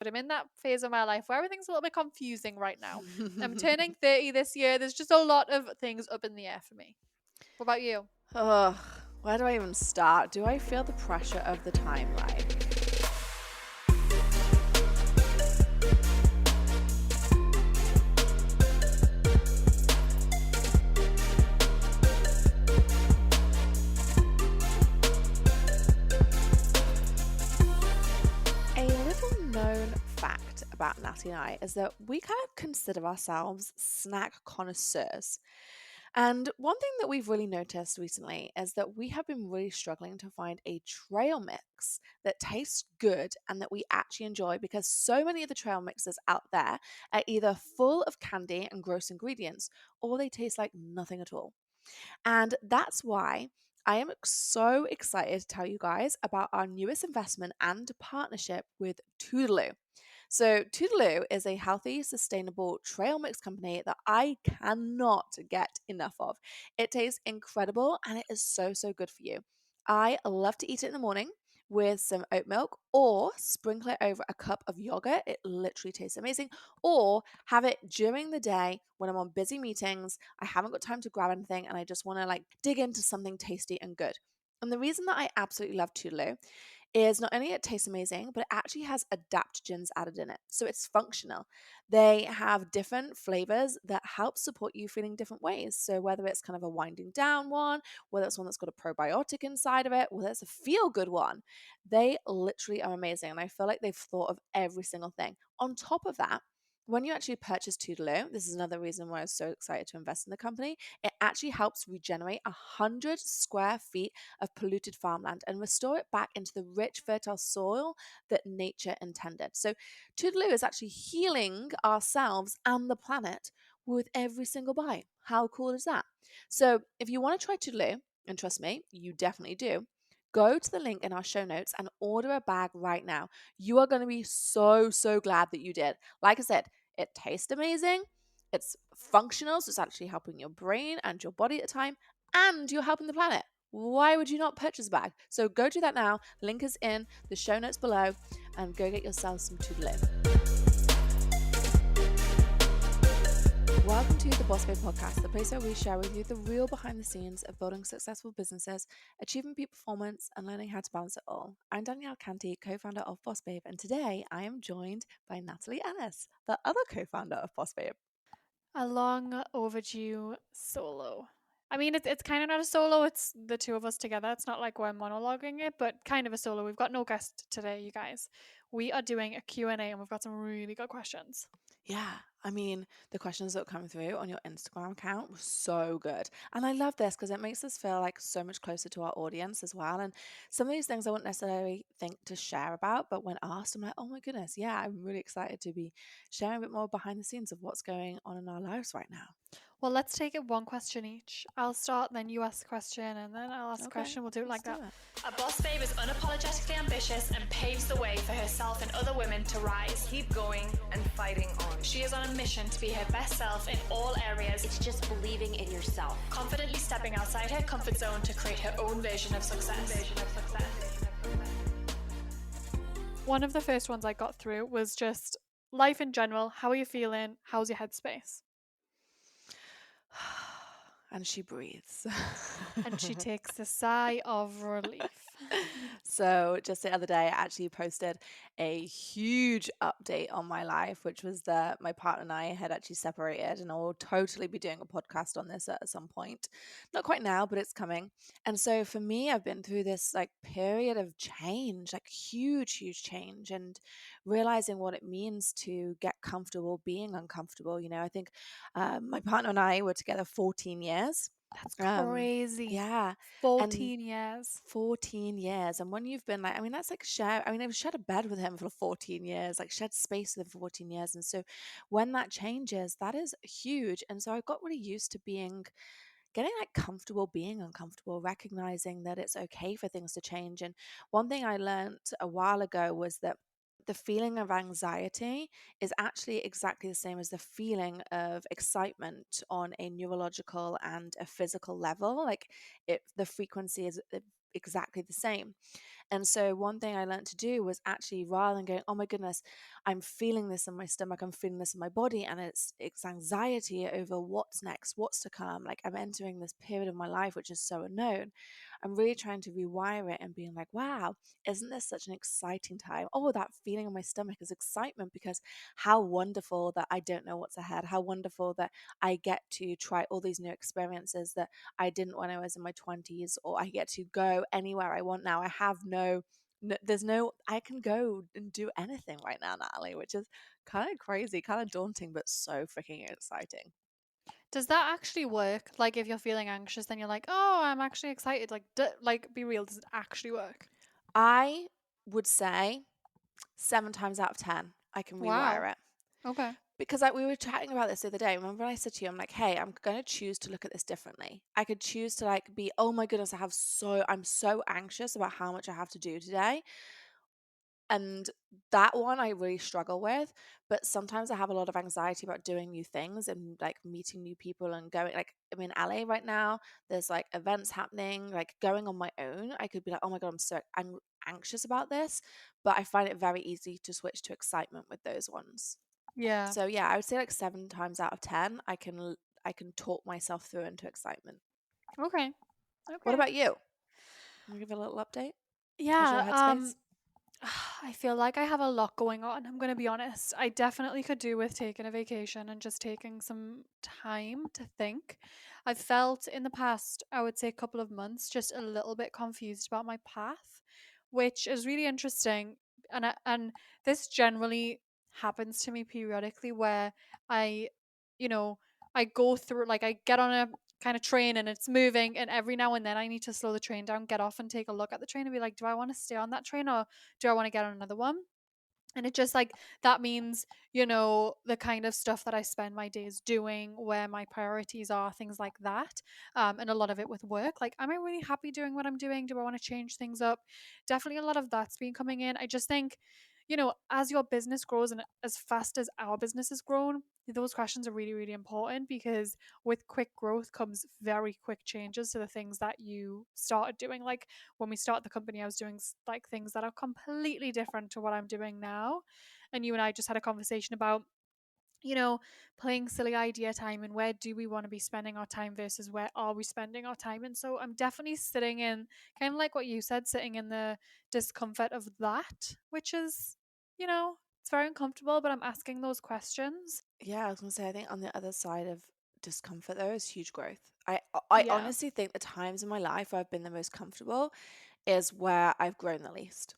but I'm in that phase of my life where everything's a little bit confusing right now. I'm turning 30 this year. There's just a lot of things up in the air for me. What about you? Ugh, where do I even start? Do I feel the pressure of the timeline? A little known fact about Natty and I is that we kind of consider ourselves snack connoisseurs. And one thing that we've really noticed recently is that we have been really struggling to find a trail mix that tastes good and that we actually enjoy, because so many of the trail mixes out there are either full of candy and gross ingredients or they taste like nothing at all. And that's why I am so excited to tell you guys about our newest investment and partnership with Toodaloo. So, Toodaloo is a healthy, sustainable trail mix company that I cannot get enough of. It tastes incredible and it is so, so good for you. I love to eat it in the morning with some oat milk or sprinkle it over a cup of yogurt. It literally tastes amazing. Or have it during the day when I'm on busy meetings. I haven't got time to grab anything and I just want to dig into something tasty and good. And the reason that I absolutely love Toodaloo is not only it tastes amazing, but it actually has adaptogens added in it. So it's functional. They have different flavors that help support you feeling different ways. So whether it's kind of a winding down one, whether it's one that's got a probiotic inside of it, whether it's a feel good one, they literally are amazing. And I feel like they've thought of every single thing. On top of that, when you actually purchase Toodaloo, this is another reason why I was so excited to invest in the company. It actually helps regenerate 100 square feet of polluted farmland and restore it back into the rich, fertile soil that nature intended. So, Toodaloo is actually healing ourselves and the planet with every single bite. How cool is that? So, if you want to try Toodaloo, and trust me, you definitely do, go to the link in our show notes and order a bag right now. You are going to be so, so glad that you did. Like I said, it tastes amazing. It's functional, so it's actually helping your brain and your body at the time, and you're helping the planet. Why would you not purchase a bag? So go do that now. Link is in the show notes below and go get yourself some Toodaloo. Welcome to the Boss Babe Podcast, the place where we share with you the real behind the scenes of building successful businesses, achieving peak performance, and learning how to balance it all. I'm Danielle Canty, co-founder of Boss Babe, and today I am joined by Natalie Ellis, the other co-founder of Boss Babe. A long overdue solo. I mean, it's kind of not a solo. It's the two of us together. It's not like we're monologuing it, but kind of a solo. We've got no guest today, you guys. We are doing a Q&A and we've got some really good questions. Yeah, I mean, the questions that come through on your Instagram account were so good. And I love this because it makes us feel like so much closer to our audience as well. And some of these things I wouldn't necessarily think to share about, but when asked, I'm like, oh my goodness, yeah, I'm really excited to be sharing a bit more behind the scenes of what's going on in our lives right now. Well, let's take it one question each. I'll start, then you ask a question, and then I'll ask a question. We'll do it like that. A boss babe is unapologetically ambitious and paves the way for herself and other women to rise. Keep going and fighting on. She is on a mission to be her best self in all areas. It's just believing in yourself. Confidently stepping outside her comfort zone to create her own version of success. One of the first ones I got through was just life in general. How are you feeling? How's your headspace? And she breathes. And she takes a sigh of relief. So just the other day, I actually posted a huge update on my life, which was that my partner and I had actually separated, and I'll totally be doing a podcast on this at some point. Not quite now, but it's coming. And so for me, I've been through this period of change, huge, huge change, and realizing what it means to get comfortable being uncomfortable. I think my partner and I were together 14 years. That's crazy. Yeah. 14 years. 14 years. And when you've been that's I've shared a bed with him for 14 years, shared space with him for 14 years. And so when that changes, that is huge. And so I got really used to getting comfortable being uncomfortable, recognizing that it's okay for things to change. And one thing I learned a while ago was that the feeling of anxiety is actually exactly the same as the feeling of excitement on a neurological and a physical level. The frequency is exactly the same. And so one thing I learned to do was actually, rather than going, oh my goodness, I'm feeling this in my stomach, I'm feeling this in my body, and it's anxiety over what's next, what's to come. Like, I'm entering this period of my life which is so unknown. I'm really trying to rewire it and being like, wow, isn't this such an exciting time? Oh, that feeling in my stomach is excitement, because how wonderful that I don't know what's ahead. How wonderful that I get to try all these new experiences that I didn't when I was in my 20s, or I get to go anywhere I want now. I have there's no, I can go and do anything right now, Natalie, which is kind of crazy, kind of daunting, but so freaking exciting. Does that actually work? Like, if you're feeling anxious, then you're like, oh, I'm actually excited. Like, be real. Does it actually work? I would say 7 times out of 10, I can Wow. rewire it. Okay. Because like we were chatting about this the other day. Remember when I said to you, I'm like, hey, I'm going to choose to look at this differently. I could choose to like be, oh my goodness, I'm so anxious about how much I have to do today. And that one I really struggle with. But sometimes I have a lot of anxiety about doing new things and like meeting new people and going, like, I'm in LA right now. There's like events happening, like going on my own. I could be like, oh my God, I'm anxious about this. But I find it very easy to switch to excitement with those ones. Yeah. So yeah, I would say like 7 times out of 10, I can talk myself through into excitement. Okay. What Okay. about you? Can you give a little update? How's your Yeah. headspace? I feel like I have a lot going on. I'm going to be honest. I definitely could do with taking a vacation and just taking some time to think. I've felt in the past, I would say a couple of months, just a little bit confused about my path, which is really interesting. And this generally happens to me periodically where I, you know, I go through, like, I get on a kind of train and it's moving, and every now and then I need to slow the train down, get off and take a look at the train and be like, do I want to stay on that train, or do I want to get on another one? And it just, like, that means, the kind of stuff that I spend my days doing, where my priorities are, things like that. And a lot of it with work. Like, am I really happy doing what I'm doing? Do I want to change things up? Definitely a lot of that's been coming in. I just think, as your business grows and as fast as our business has grown, those questions are really, really important, because with quick growth comes very quick changes to the things that you started doing. Like, when we started the company, I was doing like things that are completely different to what I'm doing now. And you and I just had a conversation about, playing silly idea time, and where do we want to be spending our time versus where are we spending our time. And so I'm definitely sitting in, kind of like what you said, sitting in the discomfort of that, which is, it's very uncomfortable, but I'm asking those questions. Yeah, I was gonna say, I think on the other side of discomfort there is huge growth. I Yeah. honestly think the times in my life where I've been the most comfortable is where I've grown the least.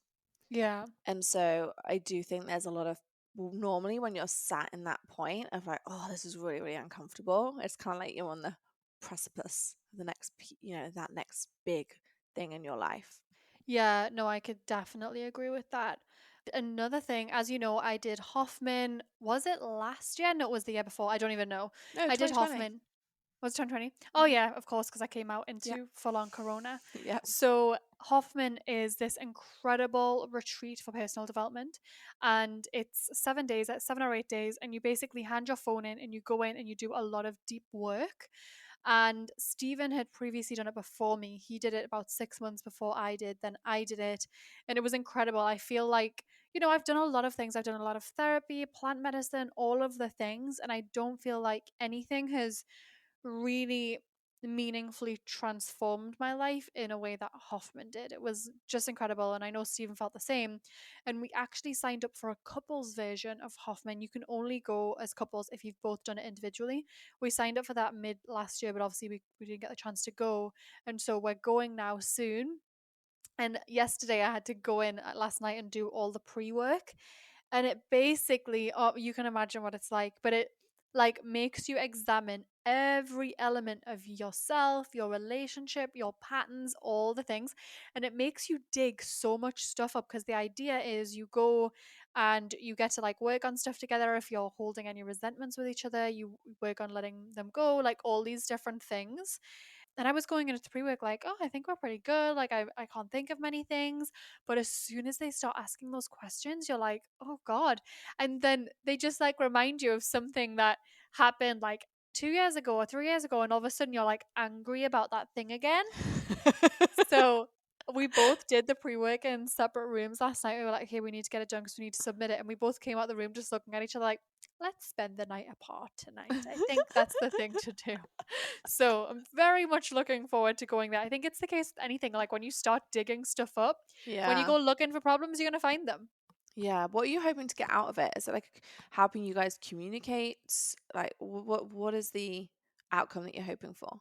Yeah. And so I do think there's a lot of, well, normally when you're sat in that point of like, oh, this is really, really uncomfortable, it's kind of like you're on the precipice of the next, that next big thing in your life. Yeah, no, I could definitely agree with that. Another thing, as you know, I did Hoffman. Was it last year? No, it was the year before. I don't even know. No, I did 2020. Hoffman. Was it 2020? Oh, Hmm. yeah, of course, because I came out Yeah. into full on Corona. Yeah. So, Hoffman is this incredible retreat for personal development. And it's 7 days, 7 or 8 days. And you basically hand your phone in and you go in and you do a lot of deep work. And Stephen had previously done it before me. He did it about 6 months before I did. Then I did it. And it was incredible. I feel like, I've done a lot of things. I've done a lot of therapy, plant medicine, all of the things. And I don't feel like anything has really meaningfully transformed my life in a way that Hoffman did. It was just incredible. And I know Stephen felt the same. And we actually signed up for a couples version of Hoffman. You can only go as couples if you've both done it individually. We signed up for that mid last year, but obviously we didn't get the chance to go. And so we're going now soon. And yesterday I had to go in last night and do all the pre-work, and it basically, oh, you can imagine what it's like, but it like makes you examine every element of yourself, your relationship, your patterns, all the things. And it makes you dig so much stuff up, because the idea is you go and you get to like work on stuff together. If you're holding any resentments with each other, you work on letting them go, like all these different things. And I was going into pre-work like, oh, I think we're pretty good. Like, I can't think of many things. But as soon as they start asking those questions, you're like, oh God. And then they just like remind you of something that happened like 2 years ago or 3 years ago. And all of a sudden you're like angry about that thing again. So We both did the pre-work in separate rooms last night. We were like, okay, we need to get it done because we need to submit it. And we both came out the room just looking at each other like, let's spend the night apart tonight. I think that's the thing to do. So I'm very much looking forward to going there. I think it's the case with anything. Like when you start digging stuff up, when you Yeah. go looking for problems, you're going to find them. Yeah. What are you hoping to get out of it? Is it like helping you guys communicate? Like what is the outcome that you're hoping for?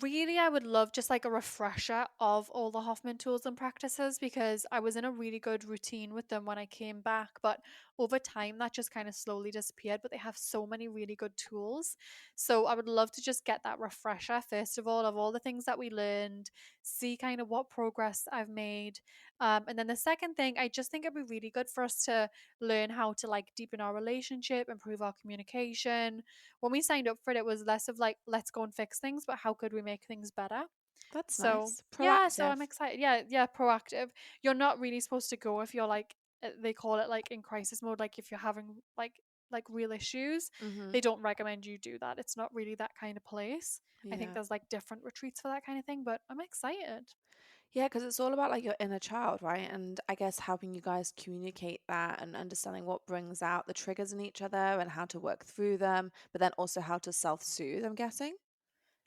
Really, I would love just like a refresher of all the Hoffman tools and practices because I was in a really good routine with them when I came back. But over time, that just kind of slowly disappeared. But they have so many really good tools. So I would love to just get that refresher, first of all the things that we learned, see kind of what progress I've made. And then the second thing, I just think it'd be really good for us to learn how to like deepen our relationship, improve our communication. When we signed up for it, it was less of like, let's go and fix things, but how could we make things better? That's So, nice. yeah, so Proactive. I'm excited. Yeah, yeah, proactive. You're not really supposed to go if you're like, they call it like in crisis mode, like if you're having like real issues, Mm-hmm. they don't recommend you do that. It's not really that kind of place. I think Yeah. there's like different retreats for that kind of thing, but I'm excited. Yeah, because it's all about like your inner child, right? And I guess helping you guys communicate that and understanding what brings out the triggers in each other and how to work through them, but then also how to self-soothe, I'm guessing.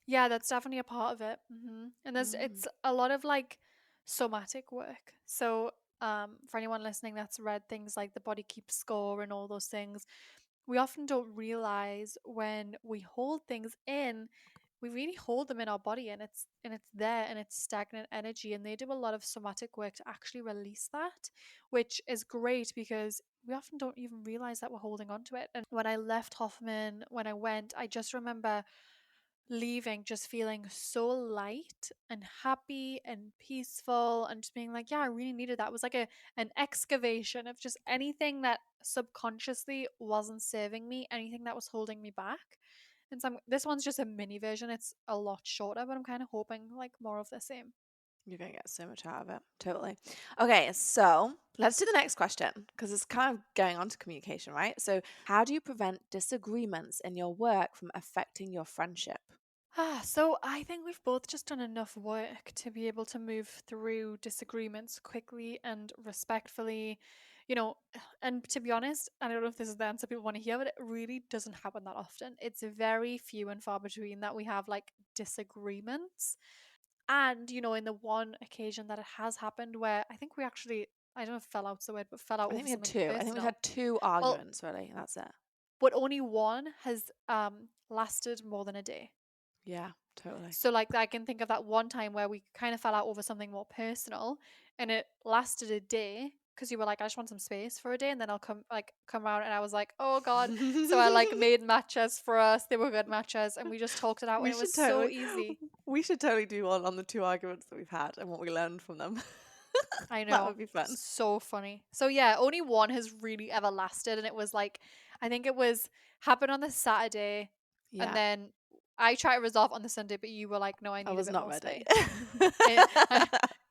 Yeah, that's definitely a part of it. And Mm. it's a lot of like somatic work. So, for anyone listening that's read things like The Body Keeps Score and all those things, we often don't realize when we hold things in, we really hold them in our body and it's there and it's stagnant energy and they do a lot of somatic work to actually release that, which is great because we often don't even realize that we're holding on to it. And when I left Hoffman, when I went, I just remember leaving just feeling so light and happy and peaceful and just being like, yeah, I really needed that. It was like an excavation of just anything that subconsciously wasn't serving me, anything that was holding me back. And so this one's just a mini version. It's a lot shorter, but I'm kind of hoping like more of the same. You're going to get so much out of it. Totally. Okay, so let's do the next question because it's kind of going on to communication, right? So, how do you prevent disagreements in your work from affecting your friendship? So I think we've both just done enough work to be able to move through disagreements quickly and respectfully, you know, and to be honest, I don't know if this is the answer people want to hear, but it really doesn't happen that often. It's very few and far between that we have like disagreements. And, in the one occasion that it has happened where I think we actually, I don't know if fell out's the word, but fell out I think over we had something two. I think we've personal. had two Well, arguments, really. That's it. but only one has lasted more than a day. Yeah, totally. So like I can think of that one time where we kind of fell out over something more personal and it lasted a day because you were like, I just want some space for a day and then I'll come around and I was like, oh God. So I like made matches for us. They were good matches and we just talked it out and We it was should so totally, easy. we should totally do one on the two arguments that we've had and what we learned from them. I That know. would be fun. So funny. So yeah, only one has really ever lasted and it was like I think it was happened on the Saturday and Yeah, then I tried to resolve on the Sunday, but you were like, no, I I need a was bit not more ready. space.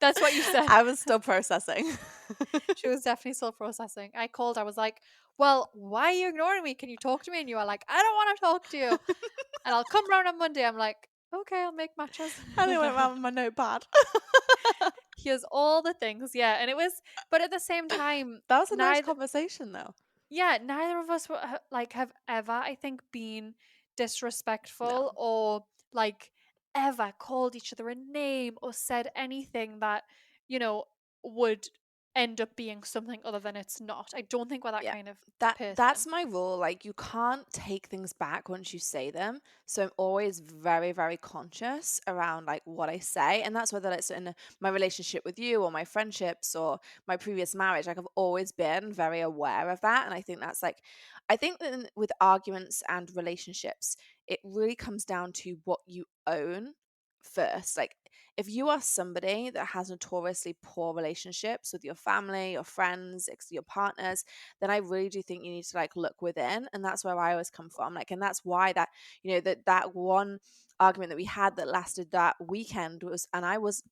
That's what you said. I was still processing. She was definitely still processing. I called, I was like, well, why are you ignoring me? Can you talk to me? And you were like, I don't want to talk to you. And I'll come round on Monday. I'm like, okay, I'll make matches. And I went around with my notepad. Here's all the things. Yeah. And it was, but at the same time, That was a nice neither, conversation, though. yeah, neither of us like have ever, I think, been No. disrespectful or like ever called each other a name or said anything that, you know, would end up being something other than it's not. I don't think we're that Yeah. kind of That's person. my rule. Like you can't take things back once you say them. So I'm always very, very conscious around like what I say. And that's whether it's in my relationship with you or my friendships or my previous marriage. Like I've always been very aware of that. And I think that's like I think that with arguments and relationships, it really comes down to what you own first. Like if you are somebody that has notoriously poor relationships with your family, your friends, your partners, then I really do think you need to like look within. And that's where I always come from. Like, and that's why that, that one argument that we had that lasted that weekend was, and I was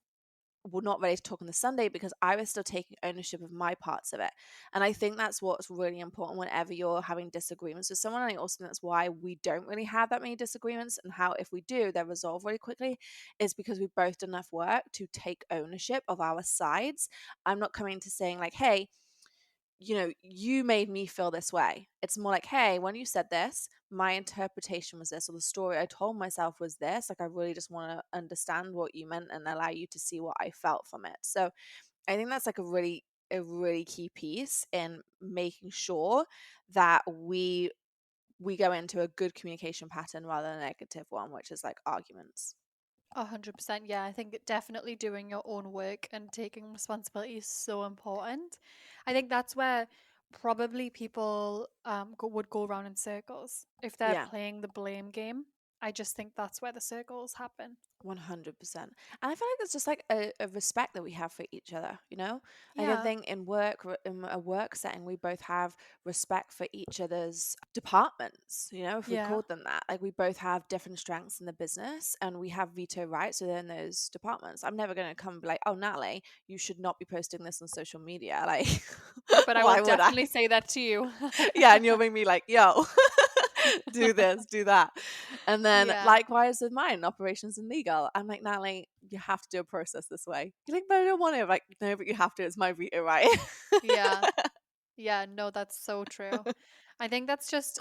were not ready to talk on the Sunday because I was still taking ownership of my parts of it. And I think that's what's really important whenever you're having disagreements with someone. And I also think that's why we don't really have that many disagreements, and how, if we do, they're resolved really quickly, is because we've both done enough work to take ownership of our sides. I'm not coming to saying like, hey, you made me feel this way. It's more like, hey, when you said this, my interpretation was this, or the story I told myself was this. Like, I really just want to understand what you meant and allow you to see what I felt from it. So I think that's like a really key piece in making sure that we go into a good communication pattern rather than a negative one, which is like arguments. 100%. Yeah, I think definitely doing your own work and taking responsibility is so important. I think that's where probably people would go around in circles if they're Yeah. playing the blame game. I just think that's where the circles happen. 100%. And I feel like it's just like a respect that we have for each other, you know? Like, I Yeah. think in a work setting, we both have respect for each other's departments, if we Yeah. called them that. Like, we both have different strengths in the business and we have veto rights within those departments. I'm never going to come and be like, oh, Natalie, you should not be posting this on social media. Like, But I will why would I? definitely say that to you. Yeah, and you'll make me like, yo, do this, do that. And then Yeah. likewise with mine, operations and legal. I'm like, Natalie, you have to do a process this way. You're like, but I don't want to. I'm like, no, but you have to. It's my veto right. Yeah. Yeah, no, that's so true. I think that's just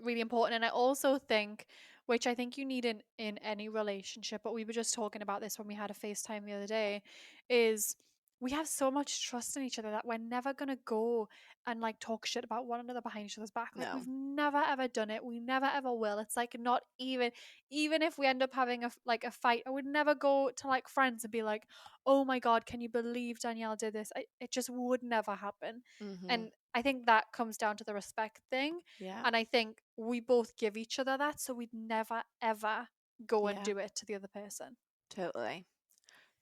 really important, and I also think, which I think you need in any relationship, but we were just talking about this when we had a FaceTime the other day, is we have so much trust in each other that we're never gonna go and like talk shit about one another behind each other's back. Like No. we've never ever done it. We never ever will. It's like not even if we end up having like a fight, I would never go to like friends and be like, oh my god, can you believe Danielle did this? It just would never happen. Mm-hmm. And I think that comes down to the respect thing. Yeah. And I think we both give each other that. So we'd never, ever go and Yeah. do it to the other person. Totally.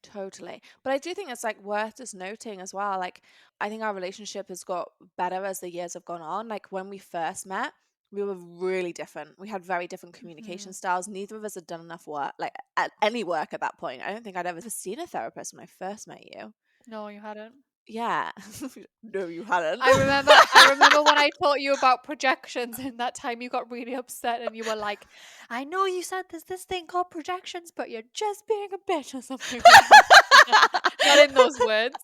Totally. But I do think it's like worth just noting as well. Like, I think our relationship has got better as the years have gone on. Like, when we first met, we were really different. We had very different communication styles. Neither of us had done enough work, like any work at that point. I don't think I'd ever seen a therapist when I first met you. No, you hadn't. Yeah. No, you hadn't. I remember when I taught you about projections, and that time you got really upset and you were like, I know you said there's this thing called projections, but you're just being a bitch or something like that. Not in those words.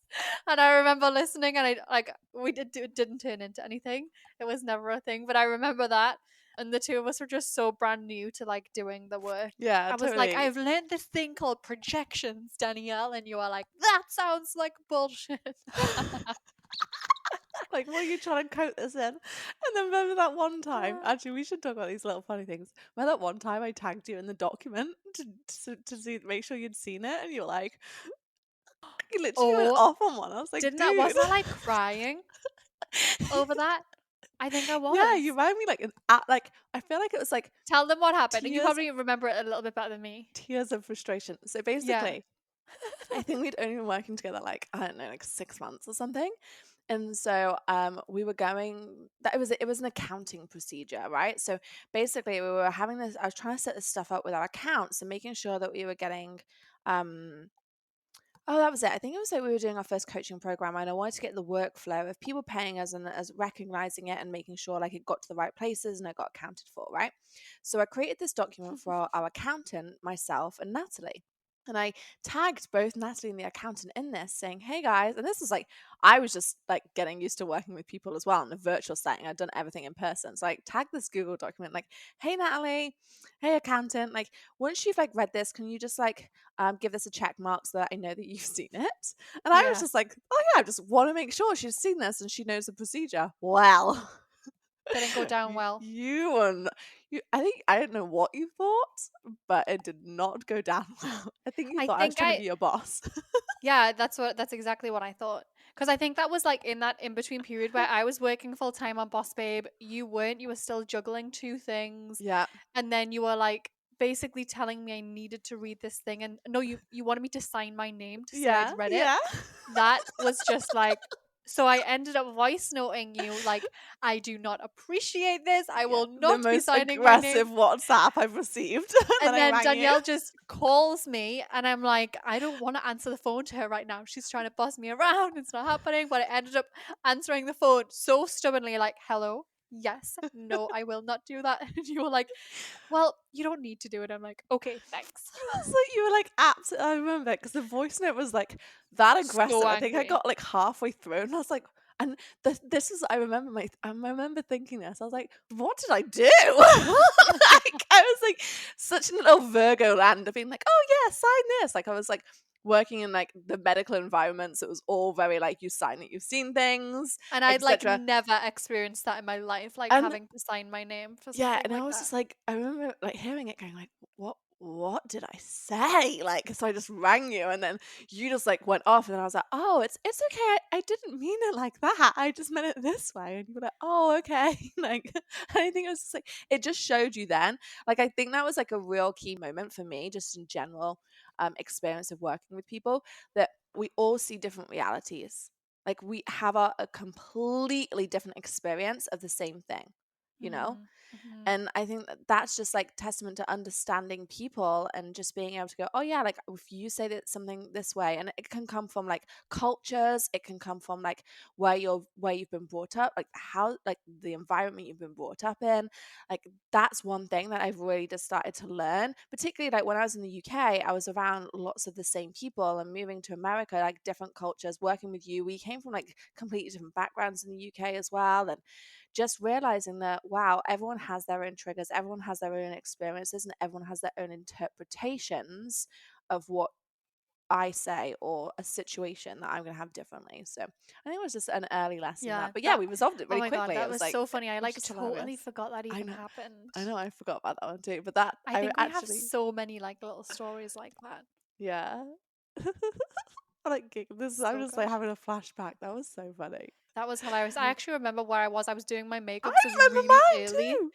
And I remember listening, and it didn't turn into anything. It was never a thing, but I remember that. And the two of us were just so brand new to like doing the work. Yeah, I was like, totally. I've learned this thing called projections, Danielle, and you are like, that sounds like bullshit. Like, what are you trying to coat this in? And then remember that one time, actually, we should talk about these little funny things. Remember that one time I tagged you in the document to see, make sure you'd seen it, and you're like, you literally went Oh, off on one. I was like, didn't I? dude. Wasn't I like crying over that? I think I Yeah, was. you rang me like like I feel like it was like Tell them what happened. You tears, probably remember it a little bit better than me. tears of frustration. So Yeah. basically, I think we'd only been working together like, I don't know, like 6 months or something. And so we were going that it was an accounting procedure, right? So basically we were having this, I was trying to set this stuff up with our accounts and making sure that we were getting oh, that was it. I think it was like we were doing our first coaching program, and I wanted to get the workflow of people paying us and as recognizing it and making sure like it got to the right places and it got accounted for, right? So I created this document for our accountant, myself, and Natalie. And I tagged both Natalie and the accountant in this, saying, hey guys, and this was like, I was just like getting used to working with people as well in a virtual setting. I'd done everything in person. So I tagged this Google document like, hey Natalie, hey accountant, like once you've like read this, can you just like give this a check mark so that I know that you've seen it? And I was Yeah. just like, oh yeah, I just want to make sure she's seen this and she knows the procedure. Well, Didn't go down well. I think I don't know what you thought, but it did not go down well. I think you I thought I was think trying to be your boss. yeah, that's exactly what I thought. Because I think that was like in that in between period where I was working full time on Boss Babe. You weren't. You were still juggling two things. Yeah. And then you were like basically telling me I needed to read this thing. And no, you wanted me to sign my name to say Yeah. I'd read it. Yeah. That was just like So I ended up voice noting you like, I do not appreciate this. I Yeah, will the not be most signing my aggressive name. WhatsApp I've received. And then And I then rang you. Danielle just calls me, and I'm like, I don't want to answer the phone to her right now. She's trying to boss me around. It's not happening. But I ended up answering the phone so stubbornly, like, hello, yes, no, I will not do that. And you were like, well, you don't need to do it. I'm like, okay, thanks. I was like, you were like, absolutely. I remember because the voice note was like that aggressive. So I think I angry. got like halfway through, and I was like, and this is. I remember thinking this. I was like, what did I do? Like, I was like such a little Virgo land of being like, oh yeah, sign this. Like I was like working in like the medical environment, so it was all very like you sign it, you've seen things, And I'd like etc. never experienced that in my life, like And having to sign my name for yeah, something and I like was that. just like, I remember like hearing it going like, what did I say? Like, so I just rang you, and then you just like went off, and then I was like, oh, it's okay. I didn't mean it like that. I just meant it this way. And you were like, oh, okay. Like, I think it was just like it just showed you then. Like, I think that was like a real key moment for me, just in general, experience of working with people, that we all see different realities. Like, we have a completely different experience of the same thing, you know? Mm, mhm. And I think that that's just like testament to understanding people and just being able to go, oh yeah, like if you say that something this way, and it can come from like cultures, it can come from like where you've been brought up, like how like the environment you've been brought up in. Like that's one thing that I've really just started to learn, particularly like when I was in the UK, I was around lots of the same people, and moving to America, like different cultures, working with you, we came from like completely different backgrounds in the UK as well. And just realizing that, wow, everyone has their own triggers, everyone has their own experiences, and everyone has their own interpretations of what I say or a situation that I'm going to have differently. So I think it was just an early lesson in that. Yeah, But yeah, that we resolved it oh really my god, quickly. It that was was like, so funny. I it was like just totally hilarious. forgot that I even know. happened. I know. I forgot about that one too. But that, I I think we have actually, so many like little stories like that. yeah. I like I'm So just like good. having a flashback. That was so funny. That was hilarious. I actually remember where I was. I was doing my I makeup 'cause it was remember really mine early. too.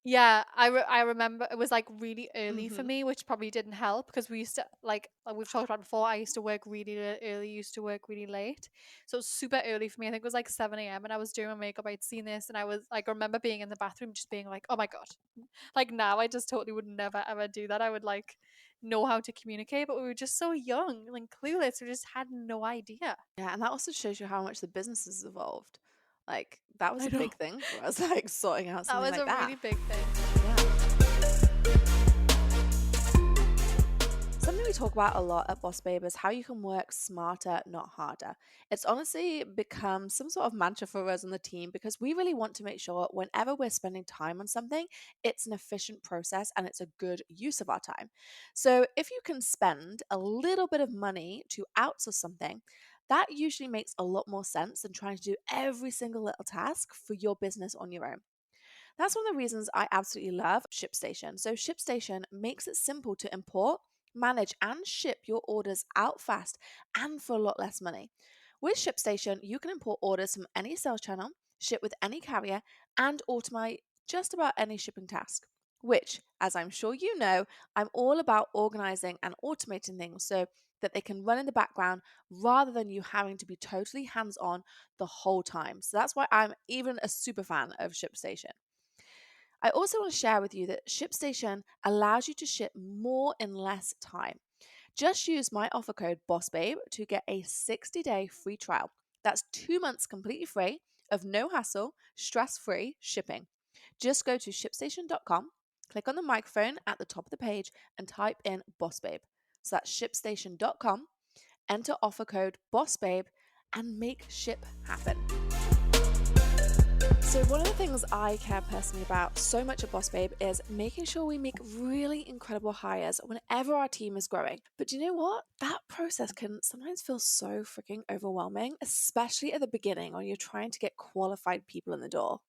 Yeah, I remember it was like really early for Hmm. me, which probably didn't help because we used to like we've talked about before. I used to work really early, used to work really late, so it was super early for me. I think it was like 7 a.m. and I was doing my makeup. I'd seen this, and I was like, I remember being in the bathroom, just being like, "Oh my god!" Like now, I just totally would never ever do that. I would like know how to communicate, but we were just so young and clueless. We just had no idea. Yeah, and that also shows you how much the business has evolved. Like that was I a know big thing for us, like sorting out that something was like a that. really big thing. Yeah. Something we talk about a lot at Boss Babe is how you can work smarter, not harder. It's honestly become some sort of mantra for us on the team because we really want to make sure whenever we're spending time on something, it's an efficient process and it's a good use of our time. So if you can spend a little bit of money to outsource something, that usually makes a lot more sense than trying to do every single little task for your business on your own. That's one of the reasons I absolutely love ShipStation. So, ShipStation makes it simple to import, manage, and ship your orders out fast and for a lot less money. With ShipStation, you can import orders from any sales channel, ship with any carrier, and automate just about any shipping task. Which, as I'm sure you know, I'm all about organizing and automating things so that they can run in the background rather than you having to be totally hands on the whole time. So that's why I'm even a super fan of ShipStation. I also want to share with you that ShipStation allows you to ship more in less time. Just use my offer code BOSSBABE to get a 60-day free trial. That's 2 months completely free of no hassle, stress-free shipping. Just go to shipstation.com, click on the microphone at the top of the page and type in BOSSBABE. So that's shipstation.com, enter offer code BOSSBABE and make ship happen. So one of the things I care personally about so much at Boss Babe is making sure we make really incredible hires whenever our team is growing. But do you know what? That process can sometimes feel so freaking overwhelming, especially at the beginning when you're trying to get qualified people in the door.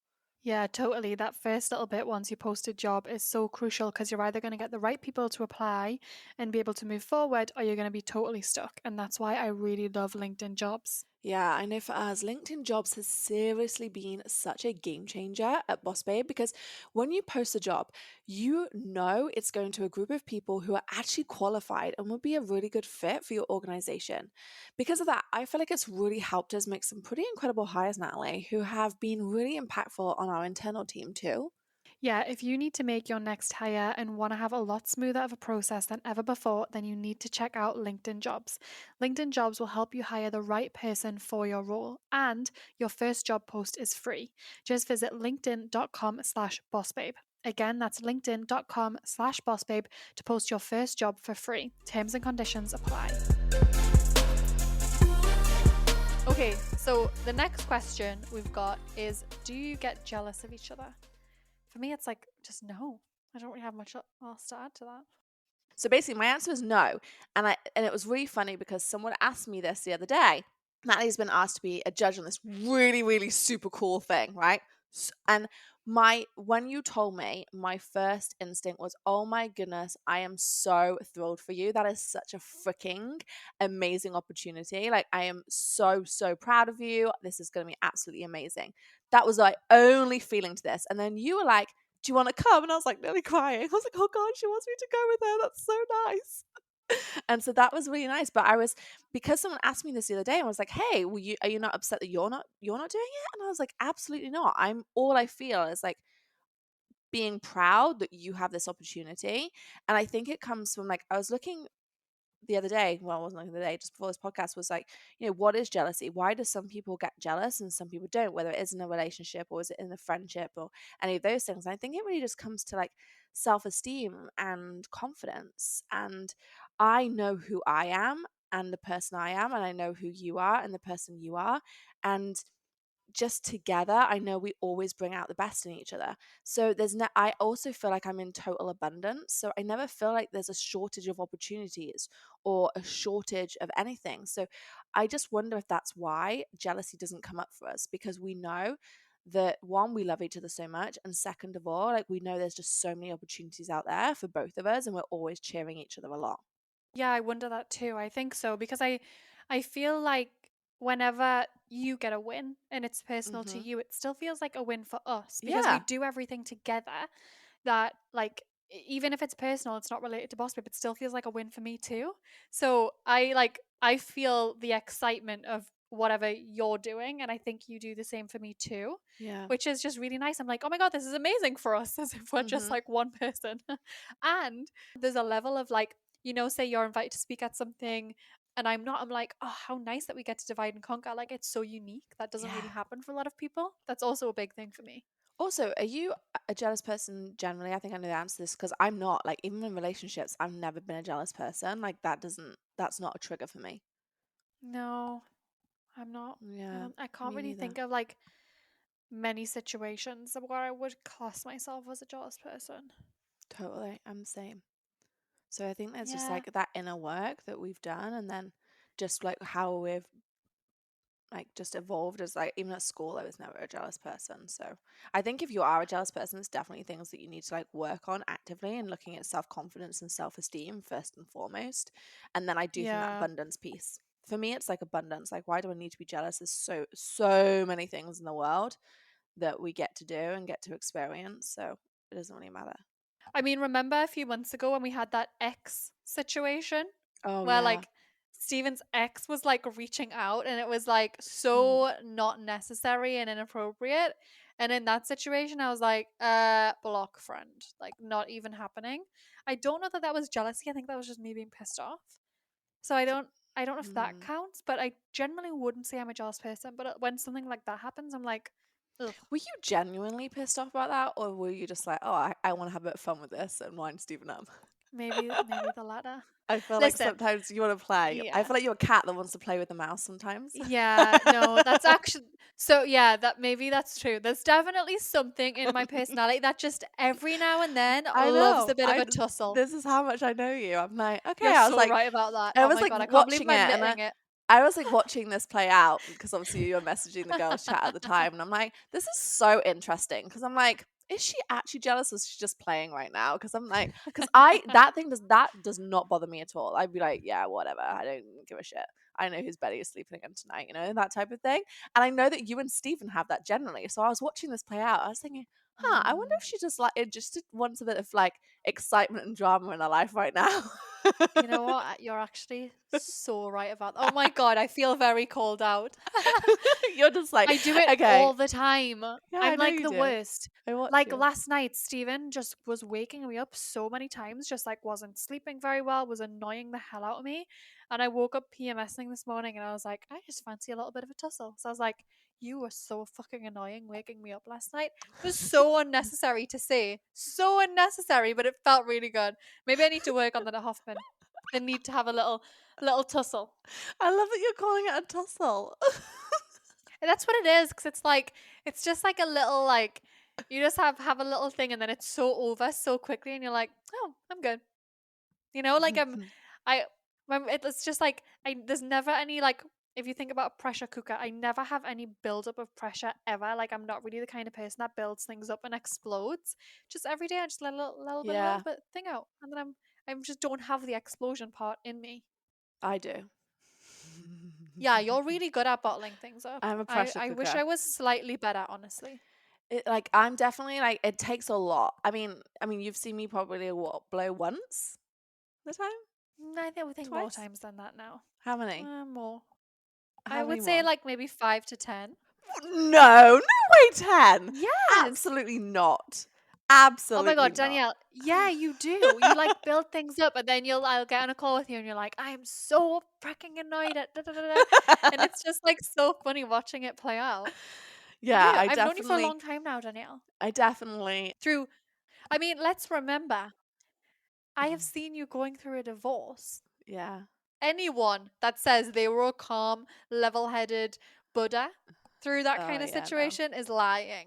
Yeah, totally. That first little bit once you post a job is so crucial because you're either going to get the right people to apply and be able to move forward, or you're going to be totally stuck. And that's why I really love LinkedIn jobs. Yeah, I know for us, LinkedIn Jobs has seriously been such a game changer at Boss Babe because when you post a job, you know it's going to a group of people who are actually qualified and would be a really good fit for your organization. Because of that, I feel like it's really helped us make some pretty incredible hires, Natalie, who have been really impactful on our internal team too. Yeah, if you need to make your next hire and want to have a lot smoother of a process than ever before, then you need to check out LinkedIn Jobs. LinkedIn Jobs will help you hire the right person for your role, and your first job post is free. Just visit linkedin.com/bossbabe. Again, that's linkedin.com/bossbabe to post your first job for free. Terms and conditions apply. Okay, so the next question we've got is, do you get jealous of each other? For me, it's like, just no. I don't really have much else to add to that. So basically, my answer is no. And it was really funny because someone asked me this the other day. Natalie's been asked to be a judge on this really, really super cool thing, right? And when you told me, my first instinct was, oh my goodness, I am so thrilled for you. That is such a freaking amazing opportunity. Like, I am so, so proud of you. This is going to be absolutely amazing. That was my only feeling to this. And then you were like, do you want to come? And I was like nearly crying. I was like, oh God, she wants me to go with her. That's so nice. And so that was really nice. But because someone asked me this the other day, and I was like, hey, are you not upset that you're not doing it? And I was like, absolutely not. All I feel is like being proud that you have this opportunity. And I think it comes from, like, I was looking the other day, well, it wasn't like the other day, just before this podcast, was like, what is jealousy? Why do some people get jealous and some people don't, whether it is in a relationship or is it in a friendship or any of those things? And I think it really just comes to like self-esteem and confidence. And I know who I am and the person I am, and I know who you are and the person you are. And just together, I know we always bring out the best in each other. So I also feel like I'm in total abundance. So I never feel like there's a shortage of opportunities or a shortage of anything. So I just wonder if that's why jealousy doesn't come up for us, because we know that, one, we love each other so much, and second of all, like, we know there's just so many opportunities out there for both of us, and we're always cheering each other along. Yeah, I wonder that too. I think so because I feel like whenever you get a win and it's personal to Mm-hmm. you, it still feels like a win for us because we Yeah. do everything together that, like, even if it's personal, it's not related to Boss Babe, it still feels like a win for me too. So I feel the excitement of whatever you're doing, and I think you do the same for me too, Yeah. which is just really nice. I'm like, oh my God, this is amazing for us, as if we're just Mm-hmm. like one person. And there's a level of, like, say you're invited to speak at something and I'm not, I'm like, oh, how nice that we get to divide and conquer. Like, it's so unique. That doesn't really Yeah. happen for a lot of people. That's also a big thing for me. Also, are you a jealous person generally? I think I know the answer to this because I'm not. Like, even in relationships, I've never been a jealous person. Like, that's not a trigger for me. No, I'm not. Yeah, I can't me really neither. think of like many situations where I would class myself as a jealous person. Totally. I'm the same. So I think there's just Yeah. like that inner work that we've done, and then just like how we've like just evolved as, like, even at school I was never a jealous person. So I think if you are a jealous person, it's definitely things that you need to like work on actively, and looking at self-confidence and self-esteem first and foremost. And then I do think that Yeah. abundance piece, for me, it's like abundance. Like, why do I need to be jealous? There's so many things in the world that we get to do and get to experience, so it doesn't really matter. I mean, remember a few months ago when we had that ex situation Oh where yeah. like Steven's ex was like reaching out and it was like so not necessary and inappropriate. And in that situation, I was like, block friend, like not even happening. I don't know that that was jealousy. I think that was just me being pissed off. So I don't know if that Mm. counts, but I generally wouldn't say I'm a jealous person. But when something like that happens, I'm like, ugh, Were you genuinely pissed off about that, or were you just like, oh, I want to have a bit of fun with this and wind Stephen up? maybe the latter. I feel like Listen, sometimes you want to play. I yeah. feel like you're a cat that wants to play with the mouse sometimes. Yeah, no, that's actually so yeah, that maybe that's true. There's definitely something in my personality that just every now and then I loves know. a bit of a tussle. This is how much I know you. I'm like, okay. You're so right about that. I Oh was my like God, I can't believe watching I'm it, and admitting it. I was like watching this play out because obviously you were messaging the girls chat at the time, and I'm like, this is so interesting because I'm like, is she actually jealous or is she just playing right now? Because I'm like, that does not bother me at all. I'd be like, yeah, whatever. I don't give a shit. I know whose belly is sleeping again tonight, that type of thing. And I know that you and Stephen have that generally. So I was watching this play out. I was thinking, I wonder if she just like it just wants a bit of like excitement and drama in her life right now. You know what? You're actually so right about that. Oh my God, I feel very called out. You're just like, I do it okay. all the time. Yeah, I I'm know like you the do. worst. I watch Like you. last night, Steven just was waking me up so many times, just like wasn't sleeping very well, was annoying the hell out of me. And I woke up PMSing this morning and I was like, I just fancy a little bit of a tussle. So I was like, you were so fucking annoying waking me up last night. It was so unnecessary to say. So unnecessary, but it felt really good. Maybe I need to work on that at Hoffman. I need to have a little tussle. I love that you're calling it a tussle. And that's what it is, because it's just like a little like you just have a little thing and then it's so over so quickly and you're like, oh, I'm good. Like it's just like there's never any like if you think about a pressure cooker, I never have any buildup of pressure ever. Like I'm not really the kind of person that builds things up and explodes. Just every day I just let a little Yeah. bit thing out, and then I just don't have the explosion part in me. I do. Yeah, you're really good at bottling things up. I'm a pressure I wish cooker. I was slightly better, honestly. I'm definitely like it takes a lot. I mean, you've seen me probably blow once the time? I think more Twice? times than that now. How many? More. How I many would say more? like maybe 5 to 10. No way 10. Yes. Absolutely not. Oh Absolutely my God, not. Danielle. Yeah, you do. You like build things up and then I'll get on a call with you and you're like, I'm so freaking annoyed at da da da da. And it's just like so funny watching it play out. Yeah, I've known you for a long time now, Danielle. I definitely Let's remember, I have seen you going through a divorce. yeah. Anyone that says they were a calm, level-headed Buddha through that Oh kind of yeah, no. situation is lying.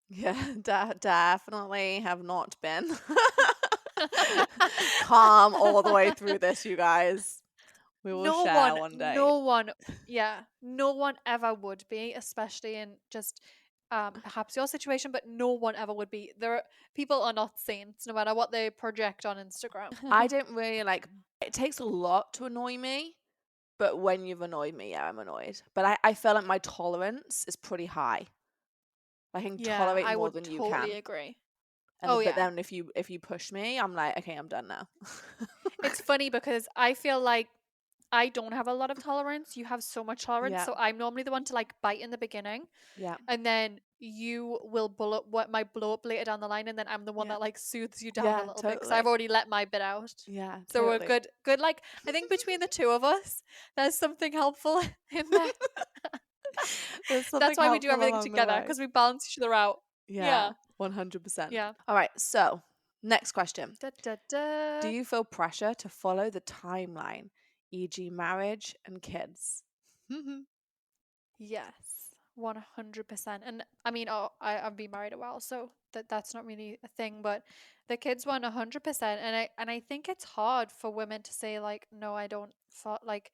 Yeah, definitely have not been calm all the way through this, you guys. We will share one day. No one ever would be, especially in just perhaps your situation, but no one ever would be. People are not saints, no matter what they project on Instagram. I don't really like. It takes a lot to annoy me, but when you've annoyed me, yeah, I'm annoyed. But I feel like my tolerance is pretty high. I can tolerate I more would than you totally can. agree. But then if you push me, I'm like, okay, I'm done now. It's funny because I feel like I don't have a lot of tolerance. You have so much tolerance. Yeah. So I'm normally the one to like bite in the beginning. Yeah. And then you will might blow up later down the line, and then I'm the one that like soothes you down a little bit because I've already let my bit out. Yeah. So totally. we're good. Like I think between the two of us, there's something helpful in there. That's why we do everything together, because we balance each other out. Yeah. 100%. Yeah. All right. So next question. Da, da, da. Do you feel pressure to follow the timeline, e.g., marriage and kids? Yes, 100%. And I mean, I've been married a while, so that's not really a thing. But the kids want 100%, and I think it's hard for women to say like, no, I don't like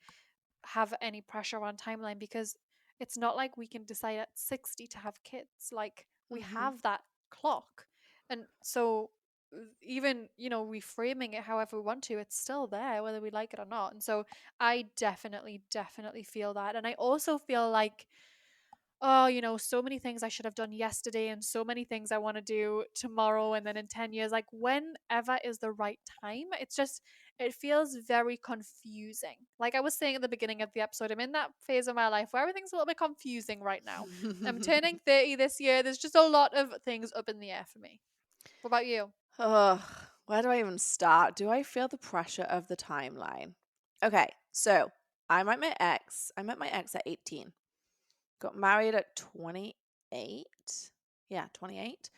have any pressure on timeline, because it's not like we can decide at 60 to have kids. Like we have that clock, and so even reframing it however we want to, it's still there whether we like it or not. And so I definitely feel that. And I also feel like, oh, so many things I should have done yesterday and so many things I want to do tomorrow and then in 10 years. Like, whenever is the right time? It feels very confusing. Like I was saying at the beginning of the episode, I'm in that phase of my life where everything's a little bit confusing right now. I'm turning 30 this year. There's just a lot of things up in the air for me. What about you? Where do I even start? Do I feel the pressure of the timeline? Okay, so I met my ex at 18. Got married at 28. Yeah, 28,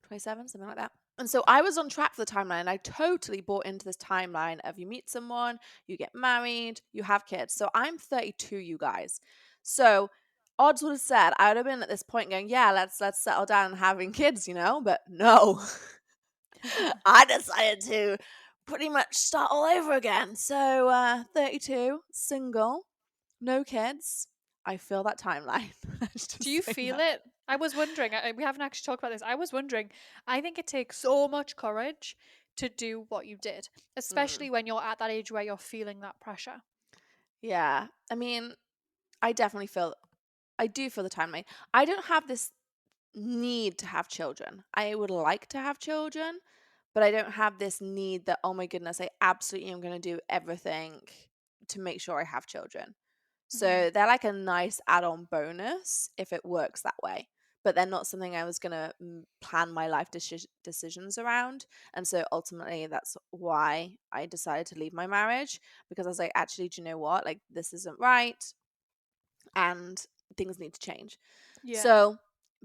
27, something like that. And so I was on track for the timeline. I totally bought into this timeline of you meet someone, you get married, you have kids. So I'm 32, you guys. So odds would have said I would have been at this point going, yeah, let's settle down and having kids, but no. I decided to pretty much start all over again. So 32, single, no kids. I feel that timeline. Do you feel it? I was wondering, we haven't actually talked about this. I was wondering, I think it takes so much courage to do what you did, Mm, especially when you're at that age where you're feeling that pressure. yeah. I mean, I definitely feel, I do feel the timeline. I don't have this need to have children. I would like to have children, but I don't have this need that, oh my goodness, I absolutely am going to do everything to make sure I have children. Hmm. So they're like a nice add on bonus if it works that way. But they're not something I was going to plan my life decisions around. And so ultimately, that's why I decided to leave my marriage, because I was like, actually, do you know what? Like, this isn't right and things need to change. Yeah. So,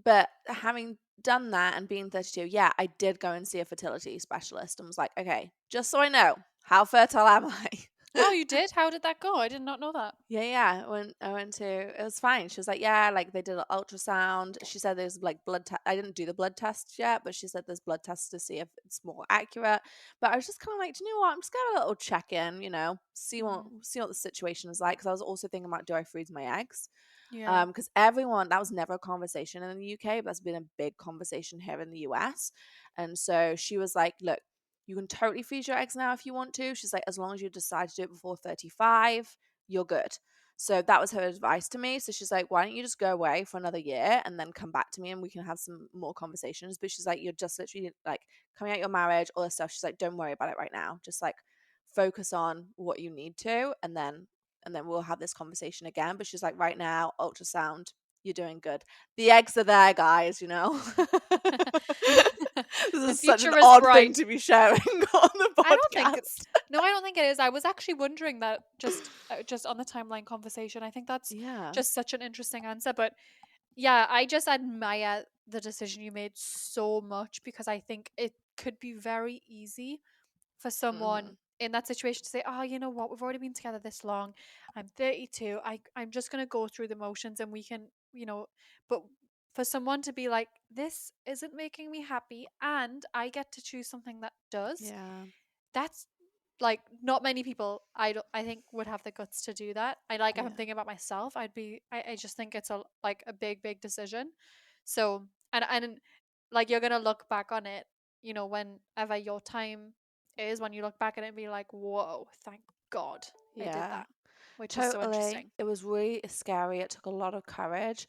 but having done that and being 32, yeah, I did go and see a fertility specialist and was like, okay, just so I know, how fertile am I? Oh, you did? How did that go? I did not know that. Yeah. I went to, it was fine. She was like, yeah, like they did an ultrasound. She said there's like blood test. I didn't do the blood test yet, but she said there's blood tests to see if it's more accurate. But I was just kind of like, do you know what? I'm just gonna have a little check in, Hmm. see what the situation is like. Because I was also thinking about, do I freeze my eggs? Yeah. Because everyone, that was never a conversation in the UK, but that's been a big conversation here in the US. And so she was like, look, you can totally freeze your eggs now if you want to. She's like, as long as you decide to do it before 35, you're good. So that was her advice to me. So she's like, why don't you just go away for another year and then come back to me and we can have some more conversations. But she's like, you're just literally like coming out your marriage, all this stuff. She's like, don't worry about it right now. Just like focus on what you need to, and then we'll have this conversation again. But she's like, right now, ultrasound, you're doing good. The eggs are there, guys, This The is such an future is odd thing bright. to be sharing on the I don't think it, podcast. no, I don't think it is. I was actually wondering that just on the timeline conversation. I think that's Yeah. just such an interesting answer. But yeah, I just admire the decision you made so much because I think it could be very easy for someone Hmm. in that situation to say, "Oh, you know what? We've already been together this long. I'm 32. I'm just going to go through the motions and we can, but for someone to be like, this isn't making me happy and I get to choose something that does. Yeah. That's like not many people I think would have the guts to do that. If I'm Yeah. thinking about myself, I just think it's a big decision. So and like you're gonna look back on it, whenever your time is, when you look back at it and be like, whoa, thank God I did Yeah. that. Which is so Totally. interesting. It was really scary. It took a lot of courage,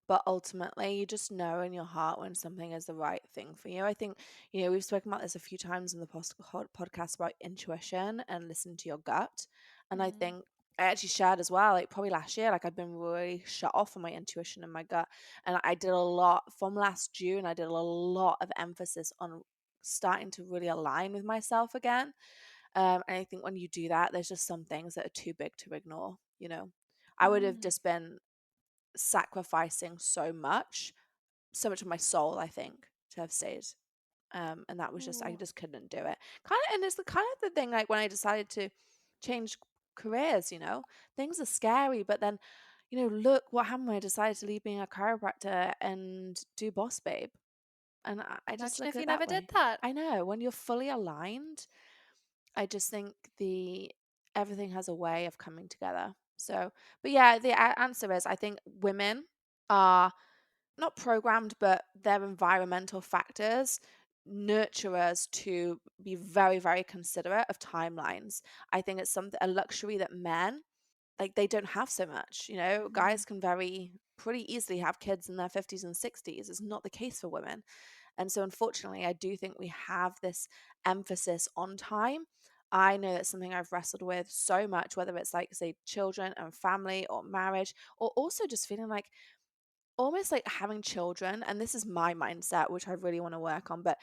but ultimately, you just know in your heart when something is the right thing for you. I think, we've spoken about this a few times in the podcast about intuition and listen to your gut. And I Mm. think I actually shared as well, like probably last year, like I'd been really shut off on my intuition and my gut. And I did a lot from last June, I did a lot of emphasis on starting to really align with myself again. And I think when you do that, there's just some things that are too big to ignore. I would have Mm. just been sacrificing so much of my soul, I think, to have stayed. And that was just, I Ooh. just couldn't do it. And it's the kind of the thing, like when I decided to change careers, things are scary, but then, look what happened when I decided to leave being a chiropractor and do Boss Babe. And I just Imagine look if at you it never that did way. that. I know when you're fully aligned, I just think the everything has a way of coming together. So, but yeah, the answer is I think women are not programmed, but their environmental factors nurture us to be very, very considerate of timelines. I think it's something a luxury that men like they don't have so much. Mm. Guys can very pretty easily have kids in their 50s and 60s. It's not the case for women. And so, unfortunately, I do think we have this emphasis on time. I know that's something I've wrestled with so much, whether it's like, say, children and family or marriage, or also just feeling like almost like having children. And this is my mindset, which I really want to work on. But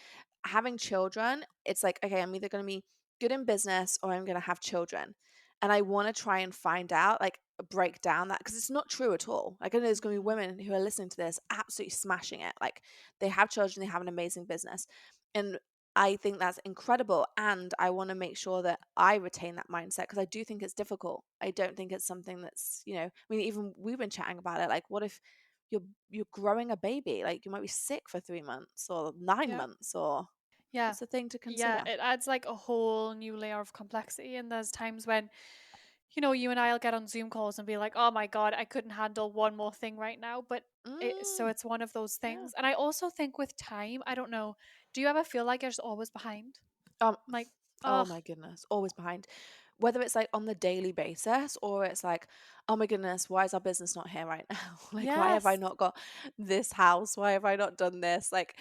having children, it's like, okay, I'm either going to be good in business or I'm going to have children. And I want to try and find out, like, break down that because it's not true at all. Like, I know there's going to be Mm. women who are listening to this absolutely smashing it. Like, they have children, they have an amazing business. And I think that's incredible. And I want to make sure that I retain that mindset because I do think it's difficult. I don't think it's something that's, I mean, even we've been chatting about it. Like, what if you're growing a baby? Like, you might be sick for 3 months or nine Yeah. months, or Yeah. it's a thing to Yeah, consider. it adds like a whole new layer of complexity. And there's times when you know, you and I'll get on Zoom calls and be like, oh my God, I couldn't handle one more thing right now. But so Mm, it's one of those yeah. things. And I also think with time, I don't know, do you ever feel like you're just always behind? Um, Like, oh oh, my goodness, always behind. Whether it's like on the daily basis or it's like, oh my goodness, why is our business not here right now? Like, why have I yes. not got this house? Why have I not done this? Like,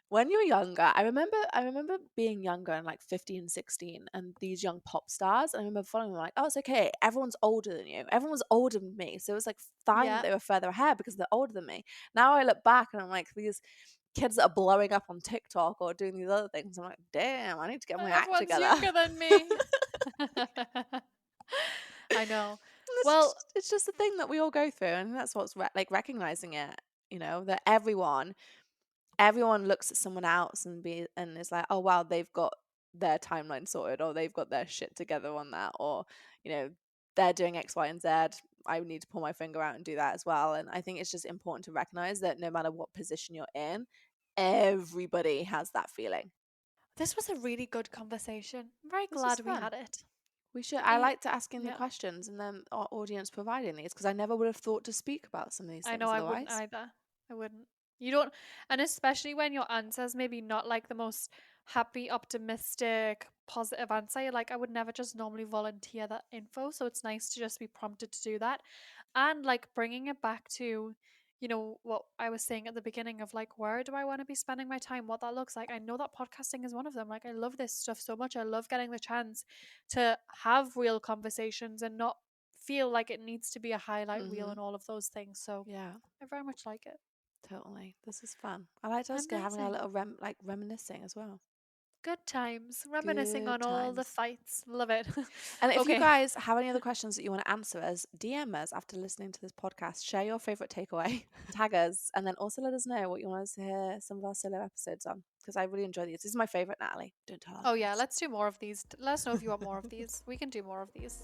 when you're younger, I remember being younger and like 15, 16, and these young pop stars. And I remember following them like, oh, it's okay. Everyone's older than you. Everyone was older than me. So it was like fine that Yeah. they were further ahead because they're older than me. Now I look back and I'm like, these kids that are blowing up on TikTok or doing these other things. I'm like, damn, I need to get my act Everyone's together. younger than me. I know. Well, It's just a thing that we all go through, and that's what's like recognizing it. That everyone looks at someone else and is like, oh wow, they've got their timeline sorted, or they've got their shit together on that, or you know they're doing X, Y, and Z. I need to pull my finger out and do that as well. And I think it's just important to recognize that no matter what position you're in, everybody has that feeling. this was a really good conversation. I'm very This was glad we fun. had it. I I, like to asking the yeah, questions and then our audience providing these because I never would have thought to speak about some of these I know things I wouldn't otherwise. either. I wouldn't. You don't, and especially when your answer's maybe not like the most happy, optimistic, positive answer. Like, I would never just normally volunteer that info. So it's nice to just be prompted to do that. And like bringing it back to, what I was saying at the beginning of like, where do I want to be spending my time? What that looks like. I know that podcasting is one of them. Like, I love this stuff so much. I love getting the chance to have real conversations and not feel like it needs to be a highlight reel Mm-hmm. and all of those things. So Yeah, I very much like it. totally. This is fun. I liked us having a Amazing. little reminiscing as well. Good times. Reminiscing Good on all the times. fights. Love it. And if you Okay. guys have any other questions that you want to answer us, DM us after listening to this podcast. Share your favorite takeaway, tag us, and then also let us know what you want us to hear some of our solo episodes on. Because I really enjoy these. This is my favorite, Natalie. Don't tell our Oh, yeah. friends. Let's do more of these. Let us know if you want more of these. We can do more of these.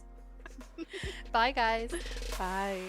Bye, guys. Bye.